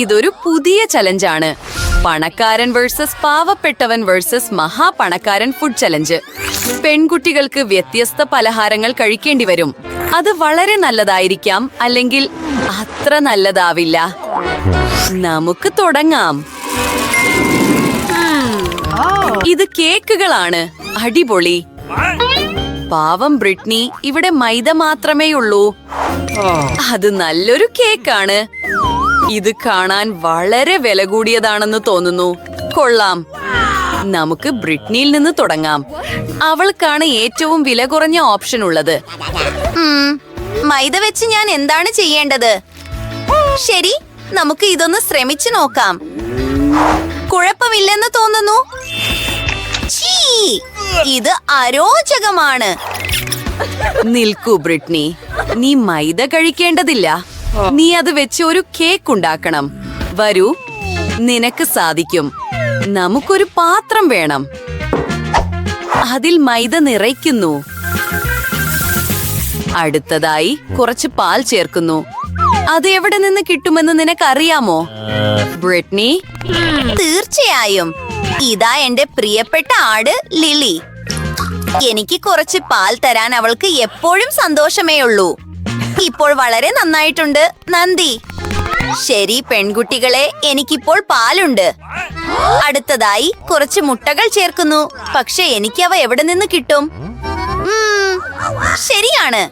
ഇതൊരു പുതിയ ചലഞ്ചാണ്. പണക്കാരൻ versus പാവപ്പെട്ടവൻ versus മഹാപണക്കാരൻ food challenge. പെൺകുട്ടികൾക്ക് വ്യത്യസ്ത പലഹാരങ്ങൾ കഴിക്കേണ്ടി വരും. അത് വളരെ നല്ലതായിരിക്കാം, അല്ലെങ്കിൽ അത്ര നല്ലതാവില്ല. നമുക്ക് തുടങ്ങാം. ഇത് കേക്കുകളാണ്. അടിപൊളി. പാവം ബ്രിട്നി, ഇവിടെ മൈദ മാത്രമേ ഉള്ളൂ. അത് നല്ലൊരു കേക്കാണ്. ഇത് കാണാൻ വളരെ വില കൂടിയതാണെന്ന് തോന്നുന്നു. കൊള്ളാം. നമുക്ക് ബ്രിട്നിയിൽ നിന്ന് തുടങ്ങാം. അവൾക്കാണ് ഏറ്റവും വില കുറഞ്ഞ ഓപ്ഷൻ ഉള്ളത്. മൈദ വെച്ച് ഞാൻ എന്താണ് ചെയ്യേണ്ടത്? ശരി, നമുക്ക് ഇതൊന്ന് ശ്രമിച്ചു നോക്കാം. കുഴപ്പമില്ലെന്ന് തോന്നുന്നു. ഇത് അരോചകമാണ്. നിൽക്കൂ ബ്രിട്നി, നീ മൈദ കഴിക്കേണ്ടതില്ല. നീ അത് വെച്ച് ഒരു കേക്ക് ഉണ്ടാക്കണം. വരൂ, നിനക്ക് സാധിക്കും. നമുക്കൊരു പാത്രം വേണം. അതിൽ മൈദ നിറയ്ക്കുന്നു. അടുത്തതായി കുറച്ച് പാൽ ചേർക്കുന്നു. അത് എവിടെ നിന്ന് കിട്ടുമെന്ന് നിനക്കറിയാമോ ബ്രിട്നി? തീർച്ചയായും. ഇതാ എന്റെ പ്രിയപ്പെട്ട ആട് ലിലി. എനിക്ക് കുറച്ച് പാൽ തരാൻ അവൾക്ക് എപ്പോഴും സന്തോഷമേ ഉള്ളൂ. ഇപ്പോൾ വളരെ നന്നായിട്ടുണ്ട്, നന്ദി. ശരി പെൺകുട്ടികളെ, എനിക്കിപ്പോൾ പാലുണ്ട്. അടുത്തതായി കുറച്ച് മുട്ടകൾ ചേർക്കുന്നു. പക്ഷെ എനിക്ക് അവ എവിടെ നിന്ന് കിട്ടും? ശരിയാണ്,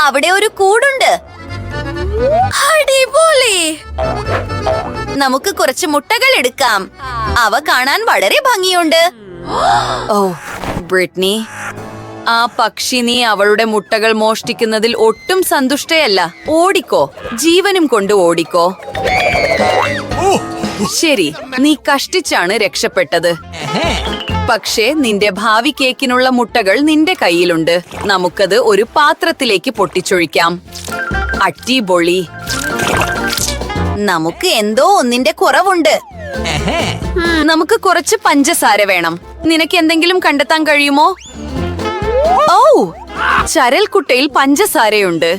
അവിടെ ഒരു കൂടുണ്ട്. അടിപൊളി. നമുക്ക് കുറച്ച് മുട്ടകൾ എടുക്കാം. അവ കാണാൻ വളരെ ഭംഗിയുണ്ട്. ഓ ബ്രിട്നി, ആ പക്ഷി നീ അവളുടെ മുട്ടകൾ മോഷ്ടിക്കുന്നതിൽ ഒട്ടും സന്തുഷ്ടയല്ല. ഓടിക്കോ, ജീവനും കൊണ്ട് ഓടിക്കോ. ശരി, നീ കഷ്ടിച്ചാണ് രക്ഷപ്പെട്ടത്. പക്ഷേ നിന്റെ ഭാവി കേക്കിനുള്ള മുട്ടകൾ നിന്റെ കയ്യിലുണ്ട്. നമുക്കത് ഒരു പാത്രത്തിലേക്ക് പൊട്ടിച്ചൊഴിക്കാം. അടിപൊളി. നമുക്ക് എന്തോ ഒന്നിന്റെ കുറവുണ്ട്. നമുക്ക് കുറച്ച് പഞ്ചസാര വേണം. നിനക്ക് എന്തെങ്കിലും കണ്ടെത്താൻ കഴിയുമോ? ഓ, ചരൽക്കുട്ടയിൽ പഞ്ചസാരയുണ്ട്.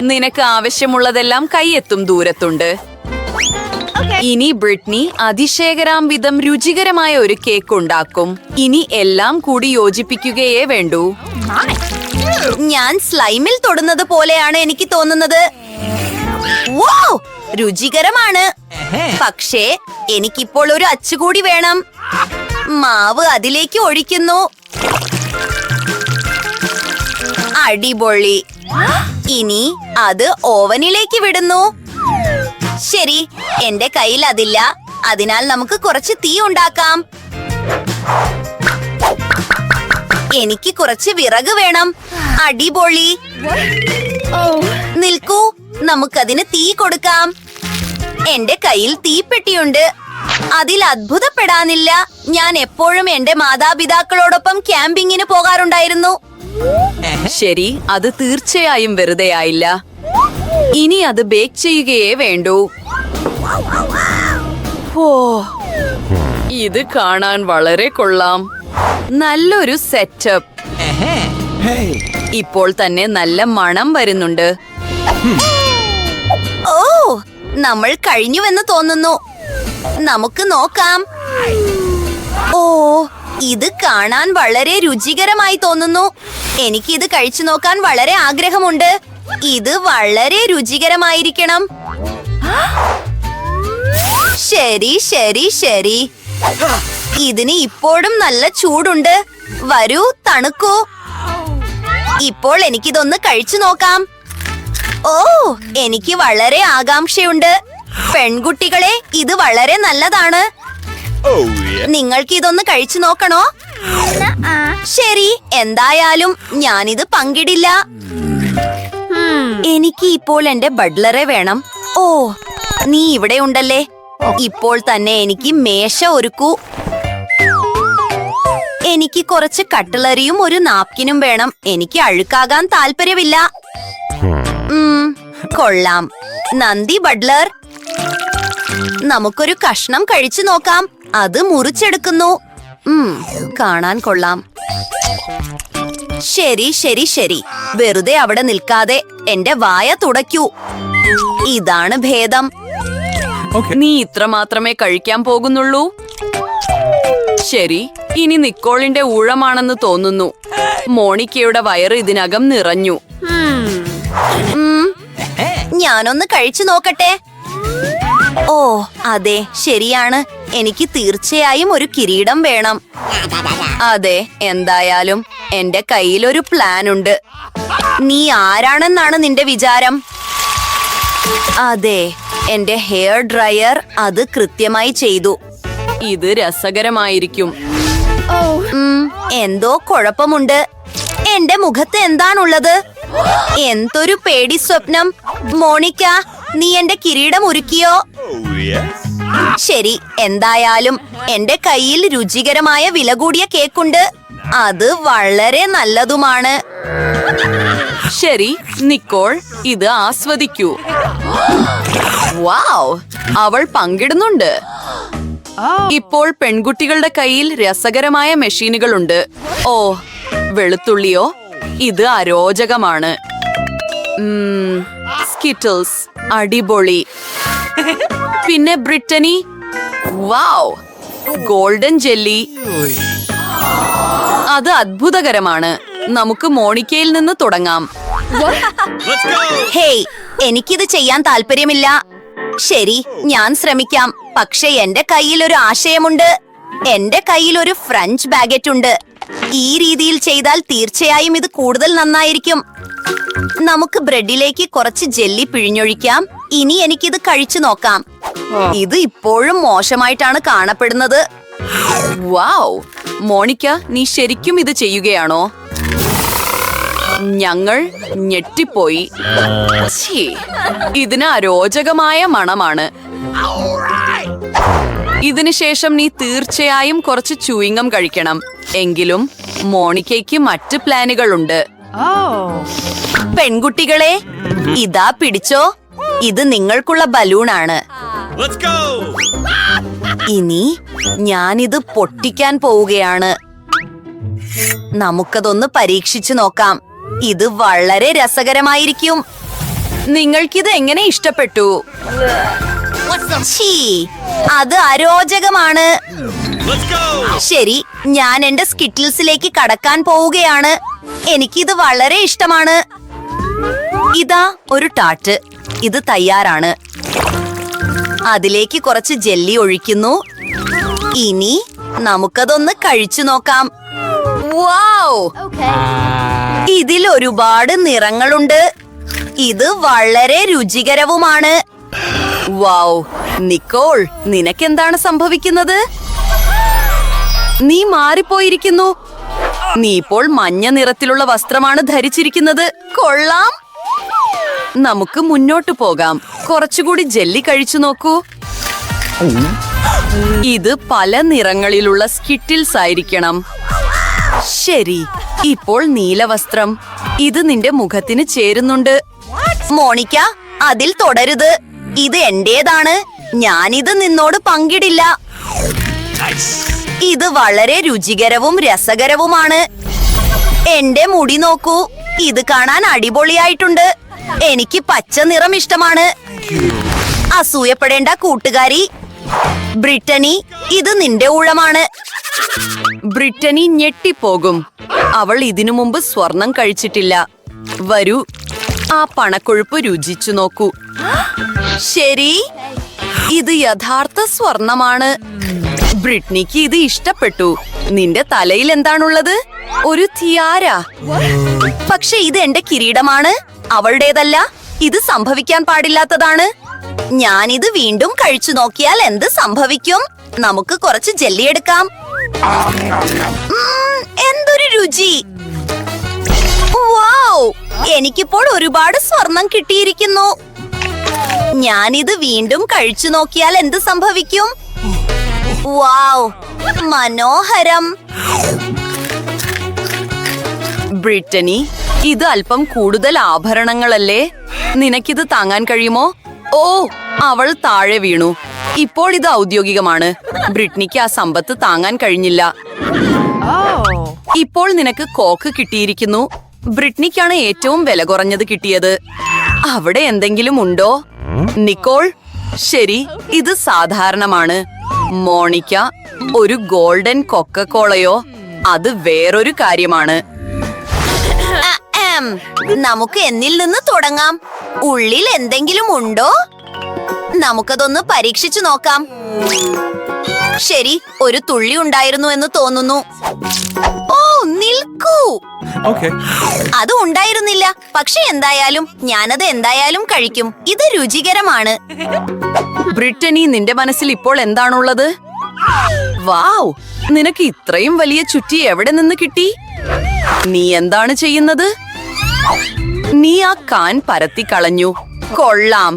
നിനക്ക് ആവശ്യമുള്ളതെല്ലാം കൈയെത്തും ദൂരത്തുണ്ട്. ഇനി ബ്രിട്നി അതിശയകരാം വിധം രുചികരമായ ഒരു കേക്ക് ഉണ്ടാക്കും. ഇനി എല്ലാം കൂടി യോജിപ്പിക്കുകയേ വേണ്ടൂ. ഞാൻ സ്ലൈമിൽ തൊടുന്നത് പോലെയാണ് എനിക്ക് തോന്നുന്നത്. വൗ, രുചികരമാണ്. പക്ഷേ എനിക്കിപ്പോൾ ഒരു അച്ചുകൂടി വേണം. മാവ് അതിലേക്ക് ഒഴിക്കുന്നു. അടിപൊളി. ഇനി അത് ഓവനിലേക്ക് വിടുന്നു. ശരി, എന്റെ കയ്യിൽ അതില്ല. അതിനാൽ നമുക്ക് കുറച്ച് തീ ഉണ്ടാക്കാം. എനിക്ക് കുറച്ച് വിറക് വേണം. അടിപൊളി. നിൽക്കൂ, നമുക്കതിന് തീ കൊടുക്കാം. എന്റെ കയ്യിൽ തീപ്പെട്ടിയുണ്ട്. അതിൽ അത്ഭുതപ്പെടാനില്ല. ഞാൻ എപ്പോഴും എന്റെ മാതാപിതാക്കളോടൊപ്പം ക്യാമ്പിങ്ങിന് പോകാറുണ്ടായിരുന്നു. ശരി, അത് തീർച്ചയായും വെറുതെ ആയില്ല. ഇനി അത് ബേക്ക് ചെയ്യുകയേ വേണ്ടൂ. ഓ, ഇത് കാണാൻ വളരെ കൊള്ളാം. നല്ലൊരു സെറ്റപ്പ്. ഇപ്പോൾ തന്നെ നല്ല മണം വരുന്നുണ്ട്. ഓ, നമ്മൾ കഴിഞ്ഞുവെന്ന് തോന്നുന്നു. നമുക്ക് നോക്കാം. ഓ, ഇത് കാണാൻ വളരെ രുചികരമായി തോന്നുന്നു. എനിക്കിത് കഴിച്ചു നോക്കാൻ വളരെ ആഗ്രഹമുണ്ട്. ഇത് വളരെ രുചികരമായിരിക്കണം. ശരി ശരി ശരി. ഇതിന് ഇപ്പോഴും നല്ല ചൂടുണ്ട്. വരൂ, തണുക്കൂ. ഇപ്പോൾ എനിക്കിതൊന്ന് കഴിച്ചു നോക്കാം. ഓ, എനിക്ക് വളരെ ആകാംക്ഷയുണ്ട്. പെൺകുട്ടികളെ, ഇത് വളരെ നല്ലതാണ്. നിങ്ങൾക്ക് ഇതൊന്ന് കഴിച്ചു നോക്കണോ? ശരി, എന്തായാലും ഞാനിത് പങ്കിടില്ല. എനിക്ക് ഇപ്പോൾ എന്റെ ബട്ട്ലറെ വേണം. ഓ, നീ ഇവിടെ ഉണ്ടല്ലേ. ഇപ്പോൾ തന്നെ എനിക്ക് മേശ ഒരുക്കൂ. എനിക്ക് കുറച്ച് കട്ട്ലറിയും ഒരു നാപ്കിനും വേണം. എനിക്ക് അഴുക്കാകാൻ താല്പര്യമില്ല. കൊള്ളാം. നന്ദി ബട്ട്ലർ. നമുക്കൊരു കഷ്ണം കഴിച്ചു നോക്കാം. അത് മുറിച്ചെടുക്കുന്നു. കാണാൻ കൊള്ളാം. ശരി ശരി ശരി. വെറുതെ അവിടെ നിൽക്കാതെ എന്റെ വായ തുടയ്ക്കൂ. ഇതാണ് ഭേദം. നീ ഇത്ര മാത്രമേ കഴിക്കാൻ പോകുന്നുള്ളൂ? ശരി, ഇനി നിക്കോളിന്റെ ഊഴമാണെന്ന് തോന്നുന്നു. മോണിക്കയുടെ വയറ് ഇതിനകം നിറഞ്ഞു. ഞാനൊന്ന് കഴിച്ചു നോക്കട്ടെ. ഓ അതെ, ശരിയാണ്. എനിക്ക് തീർച്ചയായും ഒരു കിരീടം വേണം. അതെ, എന്തായാലും എന്റെ കയ്യിൽ ഒരു പ്ലാൻ ഉണ്ട്. നീ ആരാണെന്നാണ് നിന്റെ വിചാരം? അതെ, എന്റെ ഹെയർ ഡ്രയർ അത് കൃത്യമായി ചെയ്തു. ഇത് രസകരമായിരിക്കും. എന്തോ കുഴപ്പമുണ്ട്. എന്റെ മുഖത്ത് എന്താണുള്ളത്? എന്തൊരു പേടി സ്വപ്നം. മോണിക്ക, നീ എന്റെ കിരീടം ഒരുക്കിയോ? ശരി, എന്തായാലും എന്റെ കയ്യിൽ രുചികരമായ വില കൂടിയ കേക്കുണ്ട്. അത് വളരെ നല്ലതുമാണ്. ശരി നിക്കോൾ, ഇത് ആസ്വദിക്കൂ. വാവ്, അവൾ പങ്കിടുന്നുണ്ട്. ഇപ്പോൾ പെൺകുട്ടികളുടെ കയ്യിൽ രസകരമായ മെഷീനുകളുണ്ട്. ഓ, വെളുത്തുള്ളിയോ? ഇത് അരോചകമാണ്. സ്കിറ്റിൽസ് അടിപൊളി. പിന്നെ ബ്രിട്ടനി, വാവ്, ഗോൾഡൻ ജെല്ലി. അത് അത്ഭുതകരമാണ്. നമുക്ക് മോണിക്കയിൽ നിന്ന് തുടങ്ങാം. ഹേയ്, എനിക്കിത് ചെയ്യാൻ താല്പര്യമില്ല. ശരി, ഞാൻ ശ്രമിക്കാം. പക്ഷെ എന്റെ കയ്യിൽ ഒരു ആശയമുണ്ട്. എന്റെ കയ്യിൽ ഒരു ഫ്രഞ്ച് ബാഗറ്റ് ഉണ്ട്. ഈ രീതിയിൽ ചെയ്താൽ തീർച്ചയായും ഇത് കൂടുതൽ നന്നായിരിക്കും. നമുക്ക് ബ്രെഡിലേക്ക് കുറച്ച് ജെല്ലി പിഴിഞ്ഞൊഴിക്കാം. ഇനി എനിക്കിത് കഴിച്ചു നോക്കാം. ഇത് ഇപ്പോഴും മോശമായിട്ടാണ് കാണപ്പെടുന്നത്. വാവ്, മോണിക്ക, നീ ശരിക്കും ഇത് ചെയ്യുകയാണോ? ഞങ്ങൾ ഞെട്ടിപ്പോയി. ഇതിന് അരോചകമായ മണമാണ്. ഇതിനുശേഷം നീ തീർച്ചയായും കുറച്ച് ചൂയിങ്ങം കഴിക്കണം. എങ്കിലും മോണിക്കയ്ക്ക് മറ്റ് പ്ലാനുകളുണ്ട്. പെൺകുട്ടികളെ, ഇതാ പിടിച്ചോ. ഇത് നിങ്ങൾക്കുള്ള ബലൂണാണ്. ഇനി ഞാനിത് പൊട്ടിക്കാൻ പോവുകയാണ്. നമുക്കതൊന്ന് പരീക്ഷിച്ചു നോക്കാം. ഇത് വളരെ രസകരമായിരിക്കും. നിങ്ങൾക്കിത് എങ്ങനെ ഇഷ്ടപ്പെട്ടു? ഛീ, അത് അരോചകമാണ്. ശരി, ഞാൻ എന്റെ സ്കിറ്റിൽസിലേക്ക് കടക്കാൻ പോവുകയാണ്. എനിക്കിത് വളരെ ഇഷ്ടമാണ്. ഇതാ ഒരു ടാർട്ട്. ഇത് തയ്യാറാണ്. അതിലേക്ക് കുറച്ച് ജെല്ലി ഒഴിക്കുന്നു. ഇനി നമുക്കതൊന്ന് കഴിച്ചു നോക്കാം. വാവ്, ഇതിൽ ഒരുപാട് നിറങ്ങളുണ്ട്. ഇത് വളരെ രുചികരവുമാണ്. വാവ്, നിക്കോൾ, നിനക്കെന്താണ് സംഭവിക്കുന്നത്? നീ മാറിപ്പോയിരിക്കുന്നു. നീ ഇപ്പോൾ മഞ്ഞ നിറത്തിലുള്ള വസ്ത്രമാണ് ധരിച്ചിരിക്കുന്നത്. കൊള്ളാം. നമുക്ക് മുന്നോട്ട് പോകാം. കുറച്ചുകൂടി ജെല്ലി കഴിച്ചു നോക്കൂ. ഇത് പല നിറങ്ങളിലുള്ള സ്കിറ്റിൽസ് ആയിരിക്കണം. ശരി, ഇപ്പോൾ നീലവസ്ത്രം. ഇത് നിന്റെ മുഖത്തിന് ചേരുന്നുണ്ട്. മോണിക്ക, അതിൽ തുടരുത്. ഇത് എന്റേതാണ്. ഞാനിത് നിന്നോട് പങ്കിടില്ല. ഇത് വളരെ രുചികരവും രസകരവുമാണ്. എന്റെ മുടി നോക്കൂ. ഇത് കാണാൻ അടിപൊളിയായിട്ടുണ്ട്. എനിക്ക് പച്ച നിറം ഇഷ്ടമാണ്. അസൂയപ്പെടേണ്ട കൂട്ടുകാരി. ബ്രിട്ടനി, ഇത് നിന്റെ ഊഴമാണ്. ബ്രിട്ടനി ഞെട്ടിപ്പോകും. അവൾ ഇതിനു മുമ്പ് സ്വർണം കഴിച്ചിട്ടില്ല. വരൂ, ആ പണക്കൊഴുപ്പ് രുചിച്ചു നോക്കൂ. ശരി, ഇത് യഥാർത്ഥ സ്വർണമാണ്. ബ്രിട്ടനിക്ക് ഇത് ഇഷ്ടപ്പെട്ടു. നിന്റെ തലയിൽ എന്താണുള്ളത്? ഒരു തിയാര. പക്ഷെ ഇത് എന്റെ കിരീടമാണ്, അവളുടേതല്ല. ഇത് സംഭവിക്കാൻ പാടില്ലാത്തതാണ്. ഞാനിത് വീണ്ടും കഴിച്ചു നോക്കിയാൽ എന്ത് സംഭവിക്കും? നമുക്ക് കുറച്ച് ജെല്ലി എടുക്കാം. എന്തൊരു രുചി! വാവ്, എനിക്കിപ്പോൾ ഒരുപാട് സ്വർണം കിട്ടിയിരിക്കുന്നു. ഞാനിത് വീണ്ടും കഴിച്ചു നോക്കിയാൽ എന്ത് സംഭവിക്കും? വാവ്, മനോഹരം. ബ്രിട്ടനി, ഇത് അല്പം കൂടുതൽ ആഭരണങ്ങളല്ലേ? നിനക്കിത് താങ്ങാൻ കഴിയുമോ? ഓ, അവൾ താഴെ വീണു. ഇപ്പോൾ ഇത് ഔദ്യോഗികമാണ്. ബ്രിട്ടനിക്ക് ആ സമ്പത്ത് താങ്ങാൻ കഴിഞ്ഞില്ല. ഇപ്പോൾ നിനക്ക് കോക്ക് കിട്ടിയിരിക്കുന്നു. ബ്രിട്ടനിക്കാണ് ഏറ്റവും വില കുറഞ്ഞത് കിട്ടിയത്. അവിടെ എന്തെങ്കിലും ഉണ്ടോ? നിക്കോൾ, ശരി, ഇത് സാധാരണമാണ്. മോണിക്ക, ഒരു ഗോൾഡൻ കൊക്കക്കോളയോ? അത് വേറൊരു കാര്യമാണ്. നമുക്ക് എന്നിൽ നിന്ന് തുടങ്ങാം. ഉള്ളിൽ എന്തെങ്കിലും ഉണ്ടോ? നമുക്കതൊന്ന് പരീക്ഷിച്ചു നോക്കാം. ശരി, ഒരു തുള്ളി ഉണ്ടായിരുന്നു എന്ന് തോന്നുന്നു. ഓ, നിൽക്കൂ. അത് ഉണ്ടായിരുന്നില്ല. പക്ഷെ എന്തായാലും ഞാനത് എന്തായാലും കഴിക്കും. ഇത് രുചികരമാണ്. ബ്രിട്ടനി, നിന്റെ മനസ്സിൽ ഇപ്പോൾ എന്താണുള്ളത്? വാവ്, നിനക്ക് ഇത്രയും വലിയ ചുറ്റി എവിടെ നിന്ന് കിട്ടി? നീ എന്താണ് ചെയ്യുന്നത്? നീ ആ കാൻ പരത്തി കളഞ്ഞു. കൊള്ളാം.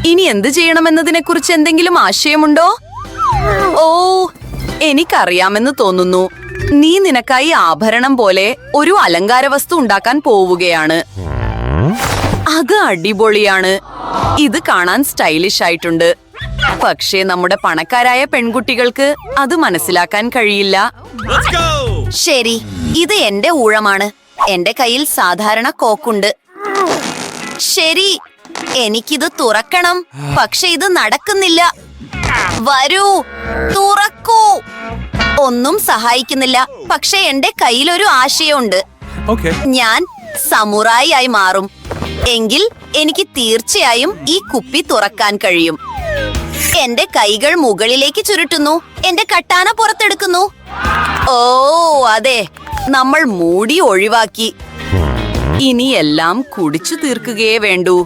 ഇനി എന്ത് ചെയ്യണമെന്നതിനെ കുറിച്ച് എന്തെങ്കിലും ആശയമുണ്ടോ? ഓ, എനിക്കറിയാമെന്ന് തോന്നുന്നു. നീ നിനക്കായി ആഭരണം പോലെ ഒരു അലങ്കാര വസ്തു ഉണ്ടാക്കാൻ പോവുകയാണ്. അത് അടിപൊളിയാണ്. ഇത് കാണാൻ സ്റ്റൈലിഷ് ആയിട്ടുണ്ട്. പക്ഷേ നമ്മുടെ പണക്കാരായ പെൺകുട്ടികൾക്ക് അത് മനസ്സിലാക്കാൻ കഴിയില്ല. ശരി, ഇത് എന്റെ ഊഴമാണ്. എന്റെ കയ്യിൽ സാധാരണ കോക്കുണ്ട്. ശരി, എനിക്കിത് തുറക്കണം. പക്ഷെ ഇത് നടക്കുന്നില്ല. വരൂ, തുറക്കൂ. ഒന്നും സഹായിക്കുന്നില്ല. പക്ഷെ എന്റെ കയ്യിലൊരു ആശയമുണ്ട്. ഞാൻ സമുറായി ആയി മാറും. എങ്കിൽ എനിക്ക് തീർച്ചയായും ഈ കുപ്പി തുറക്കാൻ കഴിയും. എന്റെ കൈകൾ മുകളിലേക്ക് ചുരുട്ടുന്നു. എന്റെ കട്ടാന പുറത്തെടുക്കുന്നു. ഓ അതെ, നമ്മൾ മൂടി ഒഴിവാക്കി. ഇനി എല്ലാം കുടിച്ചു തീർക്കുകയേ വേണ്ടൂ.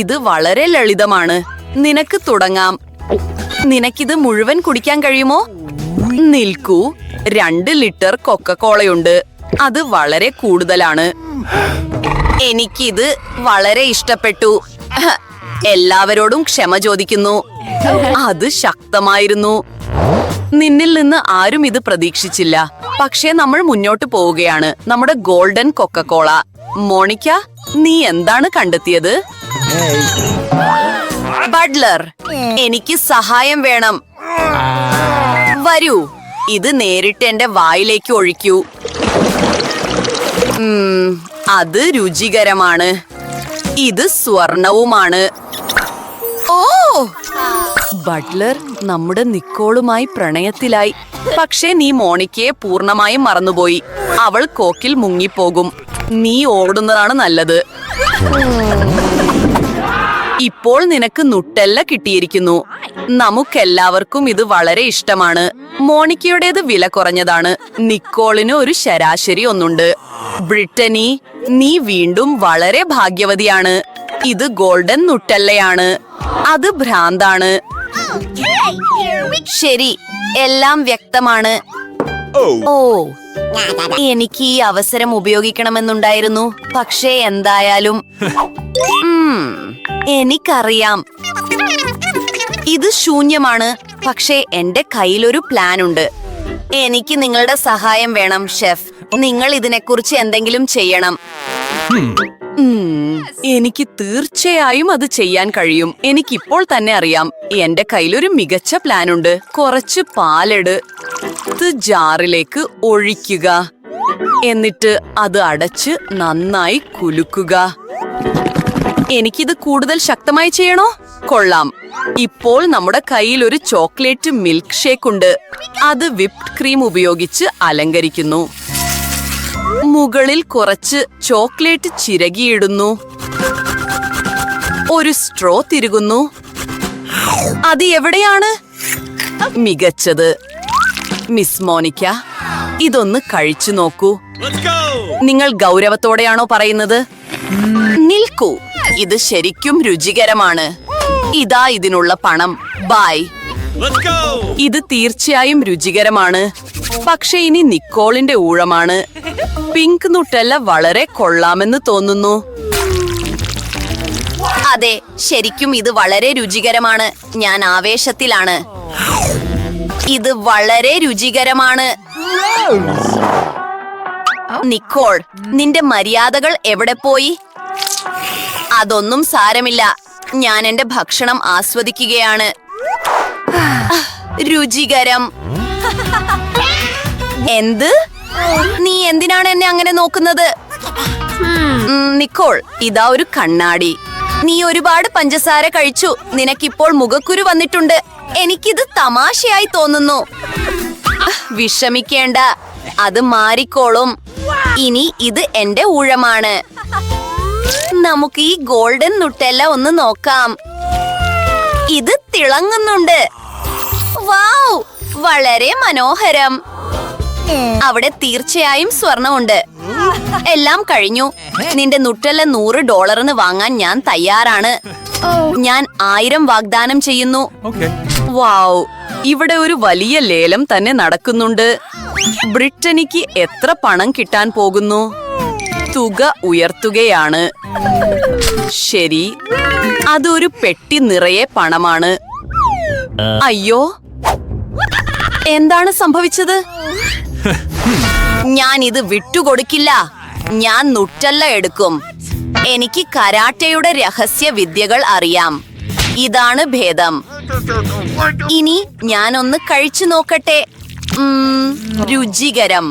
ഇത് വളരെ ലളിതമാണ്. നിനക്ക് തുടങ്ങാം. നിനക്കിത് മുഴുവൻ കുടിക്കാൻ കഴിയുമോ? നിൽക്കൂ, 2 ലിറ്റർ കൊക്കക്കോളയുണ്ട്. അത് വളരെ കൂടുതലാണ്. എനിക്കിത് വളരെ ഇഷ്ടപ്പെട്ടു. എല്ലാവരോടും ക്ഷമ ചോദിക്കുന്നു. അത് ശക്തമായിരുന്നു. നിന്നിൽ നിന്ന് ആരും ഇത് പ്രതീക്ഷിച്ചില്ല. പക്ഷേ നമ്മൾ മുന്നോട്ട് പോവുകയാണ്. നമ്മുടെ ഗോൾഡൻ കൊക്കക്കോള. മോണിക്ക, നീ എന്താണ് കണ്ടെത്തിയത്? ബട്ട്ലർ, എനിക്ക് സഹായം വേണം. വരൂ, ഇത് നേരിട്ട് എന്റെ വായിലേക്ക് ഒഴിക്കൂ. അത് രുചികരമാണ്. ഇത് സ്വർണവുമാണ്. ഓ, ബട്ട്ലർ നമ്മുടെ നിക്കോളുമായി പ്രണയത്തിലായി. പക്ഷേ നീ മോണിക്കയെ പൂർണ്ണമായും മറന്നുപോയി. അവൾ കോക്കിൽ മുങ്ങിപ്പോകും. നീ ഓടുന്നതാണ് നല്ലത്. ഇപ്പോൾ നിനക്ക് നുട്ടെല്ല കിട്ടിയിരിക്കുന്നു. നമുക്കെല്ലാവർക്കും ഇത് വളരെ ഇഷ്ടമാണ്. മോണിക്കയുടേത് വില കുറഞ്ഞതാണ്. നിക്കോളിന് ഒരു ശരാശരി ഒന്നുണ്ട്. ബ്രിട്ടനി, നീ വീണ്ടും വളരെ ഭാഗ്യവതിയാണ്. ഇത് ഗോൾഡൻ നുട്ടെല്ലയാണ്. അത് ഭ്രാന്താണ്. ശരി, എല്ലാം വ്യക്തമാണ്. ഓ, എനിക്ക് ഈ അവസരം ഉപയോഗിക്കണമെന്നുണ്ടായിരുന്നു. പക്ഷേ എന്തായാലും എനിക്കറിയാം, ഇത് ശൂന്യമാണ്. പക്ഷേ എന്റെ കയ്യിലൊരു പ്ലാൻ ഉണ്ട്. എനിക്ക് നിങ്ങളുടെ സഹായം വേണം, ഷെഫ്. നിങ്ങൾ ഇതിനെക്കുറിച്ച് എന്തെങ്കിലും ചെയ്യണം. എനിക്ക് തീർച്ചയായും അത് ചെയ്യാൻ കഴിയും. എനിക്കിപ്പോൾ തന്നെ അറിയാം. എന്റെ കയ്യിലൊരു മികച്ച പ്ലാൻ ഉണ്ട്. കുറച്ച് പാലെടുത്ത് ജാറിലേക്ക് ഒഴിക്കുക. എന്നിട്ട് അത് അടച്ച് നന്നായി കുലുക്കുക. എനിക്കിത് കൂടുതൽ ശക്തമായി ചെയ്യണോ? കൊള്ളാം. ഇപ്പോൾ നമ്മുടെ കയ്യിൽ ഒരു ചോക്ലേറ്റ് മിൽക്ക് ഷേക്ക് ഉണ്ട്. അത് വിപ്ഡ് ക്രീം ഉപയോഗിച്ച് അലങ്കരിക്കുന്നു. മുകളിൽ കുറച്ച് ചോക്ലേറ്റ് ചിരകിയിടുന്നു. ഒരു സ്ട്രോ തിരുകുന്നു. അത് എവിടെയാണ്? മികച്ചത്. മിസ് മോണിക്ക, ഇതൊന്ന് കഴിച്ചു നോക്കൂ. നിങ്ങൾ ഗൗരവത്തോടെയാണോ പറയുന്നത്? നിൽക്കൂ, ഇത് ശരിക്കും രുചികരമാണ്. ഇതാ ഇതിനുള്ള പണം. ബൈ. ഇത് തീർച്ചയായും രുചികരമാണ്. പക്ഷെ ഇനി നിക്കോളിന്റെ ഊഴമാണ്. പിങ്ക് നുട്ടെല്ല വളരെ കൊള്ളാമെന്ന് തോന്നുന്നു. അതെ, ശരിക്കും ഇത് വളരെ രുചികരമാണ്. ഞാൻ ആവേശത്തിലാണ്. ഇത് വളരെ രുചികരമാണ്. നിക്കോൾ, നിന്റെ മര്യാദകൾ എവിടെ പോയി? അതൊന്നും സാരമില്ല. ഞാൻ എന്റെ ഭക്ഷണം ആസ്വദിക്കുകയാണ്. രുചികരം. എന്ത്? നീ എന്തിനാണ് എന്നെ അങ്ങനെ നോക്കുന്നത്? നിക്കോൾ, ഇതാ ഒരു കണ്ണാടി. നീ ഒരുപാട് പഞ്ചസാര കഴിച്ചു. നിനക്കിപ്പോൾ മുഖക്കുരു വന്നിട്ടുണ്ട്. എനിക്കിത് തമാശയായി തോന്നുന്നു. വിഷമിക്കേണ്ട, അത് മാറിക്കോളും. ഇനി ഇത് എന്റെ ഊഴമാണ്. നമുക്ക് ഈ ഗോൾഡൻ നുട്ടെല്ല ഒന്ന് നോക്കാം. ഇത് തിളങ്ങുന്നുണ്ട്. വൗ, വളരെ മനോഹരം. അവിടെ തീർച്ചയായും സ്വർണമുണ്ട്. എല്ലാം കഴിഞ്ഞു. നിന്റെ നുട്ടെല്ല $100 വാങ്ങാൻ ഞാൻ തയ്യാറാണ്. ഞാൻ 1000 വാഗ്ദാനം ചെയ്യുന്നു. വൗ, ഇവിടെ ഒരു വലിയ ലേലം തന്നെ നടക്കുന്നുണ്ട്. ബ്രിട്ടനിക്ക് എത്ര പണം കിട്ടാൻ പോകുന്നു? തുക ഉയർത്തുകയാണ്. ശരി, അതൊരു പെട്ടി നിറയെ പണമാണ്. അയ്യോ, എന്താണ് സംഭവിച്ചത്? ഞാൻ ഇത് വിട്ടുകൊടുക്കില്ല. ഞാൻ നുട്ടല്ല എടുക്കും. എനിക്ക് കരാട്ടയുടെ രഹസ്യ വിദ്യകൾ അറിയാം. ഇതാണ് ഭേദം. ഇനി ഞാനൊന്ന് കഴിച്ചു നോക്കട്ടെ. രുചികരം.